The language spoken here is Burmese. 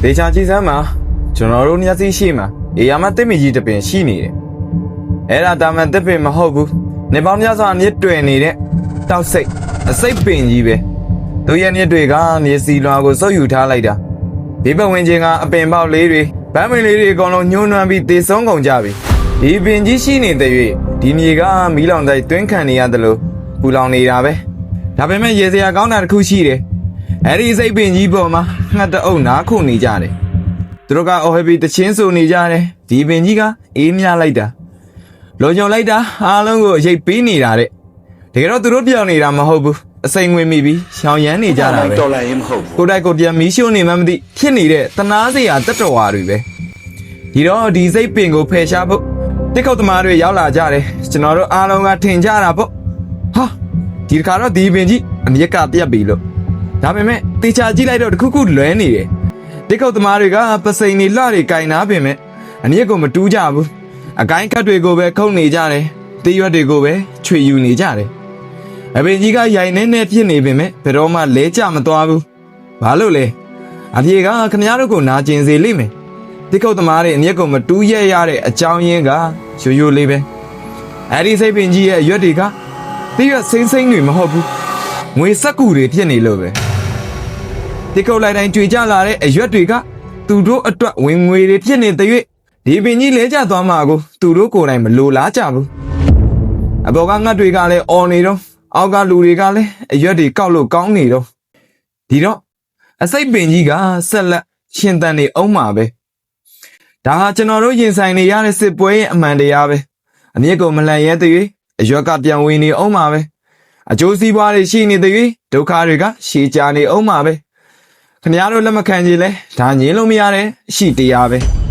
ဒေချာကြီးစမ်းမှာကျွန်တော်တို့ညစီရှိမှာအေယာမတစ်မီကြီးတပင်ရှိနေတယ်အဲ့ဒါတာမန်တစ်ပင်မဟုတ်ဘူးနေပေါင်းများစွာမြစ်တွယ်နေတဲ့တောက်စိတ်အစိတ်ပင်ကြီးပဲသူရဲ့မြစ်တွေကမြေစီလွာကိုစုပ်ယူထားလိုက်တာဒီပတ်ဝန်းကျင်ကအပင်ပေါက်လေးတွေဗမ်းမင်လေးတွေအကုန်လုံးညှိုးနှွမ်းပြီးသေဆုံးကုန်ကြပြီဒီပင်ကြီးရှိနေတဲ့၍ဒီမြေကမီးလောင်တိုက်တွင်းခံနေရတယ်လို့ပူလောင်နေတာပဲဒါပေမဲ့ရေစရာကောင်းတာတစ်ခုရှိတယ်အဲ့ဒီစိတ်ပင်ကြီးပေါ်မှာငှက်တအုပ်နားခုန်နေကြတယ်သူတို့ကအော်ဟစ်ပြီးတချင်းဆိုနေကြတယ်ဒီပင်ကြီးကအေးမြလိုက်တာလုံခြုံလိုက်တာအားလုံးကိုအရေးပေးနေတာတဲ့တကယ်တော့သူတို့ပြောင်းနေတာမဟုတ်ဘူးအစိမ်ဝင်မိပြီးရှောင်ရမ်းနေကြတာပဲကိုတိုက်ကိုပြန်မီးရှို့နေမှမသိဖြစ်နေတဲ့တနာစရာတတ္တဝါတွေပဲဒီတော့ဒီစိတ်ပင်ကိုဖယ်ရှားဖို့တစ်ခုတ်သမားတွေရောက်လာကြတယ်ကျွန်တော်တို့အားလုံးကထင်ကြတာပေါ့ဟာဒီတစ်ခါတော့ဒီပင်ကြီးအမြက်ကပြက်ပြီလို့ဒါပေမဲ့တေချာကြည့်လိုက်တော့တခုခုလွဲနေတယ်တစ်ခုတ်သမားတွေကပစိန်နေလှတွေကင်နာပင်မဲ့အမြက်ကိုမတူးကြဘူးအကိုင်းခတ်တွေကိုပဲခုတ်နေကြတယ်တေးရွက်တွေကိုပဲချွေယူနေကြတယ်အပင်ကြီးကရိုင်နေဖြစ်နေပင်မဲ့ဘယ်တော့မှလဲကျမသွားဘူးဘာလို့လဲအပြေကခမရတို့ကိုနာကျင်စေလိမ့်မယ်တိကုတ်သမားတွေအမျက်ကိုမတူးရရတဲ့အကြောင်းရင်းကရိုးရိုးလေးပဲအဲ့ဒီစိတ်ပင်ကြီးရဲ့ရွက်တွေကတိရွက်စိမ့်စိမ့်တွေမဟုတ်ဘူးငွေစက်ကူတွေဖြစ်နေလို့ပဲတိကုတ်လိုက်တိုင်းကြွေကြလာတဲ့အရွက်တွေကသူတို့အတွက်ဝင်ငွေတွေဖြစ်နေတဲ့၍ဒီပင်ကြီးလဲကျသွားမှာကိုသူတို့ကိုယ်တိုင်မလိုလားကြဘူးအဘောကငတ်တွေကလည်းအော်နေတော့အောက်ကလူတွေကလည်းအရွက်တွေကောက်လို့ကောင်းနေတော့ဒီတော့အစိတ်ပင်ကြီးကဆက်လက်ရှင်သန်နေအောင်မှာပဲဒါဟာကျွန်တော်တို့ရင်ဆိုင်နေရတဲ့စစ်ပွဲရဲ့အမှန်တရားပဲအမြင့်ကိုမလှန်ရဲတဲ့၍အရွက်ကပြန်ဝင်နေအောင်မှာပဲအကျိုးစီးပွားတွေရှိနေတဲ့၍ဒုက္ခတွေကရှည်ကြာနေအောင်မှာပဲခင်ဗျားတို့လက်မခံကြလဲဒါညင်းလို့မရတဲ့အရှိတရားပဲ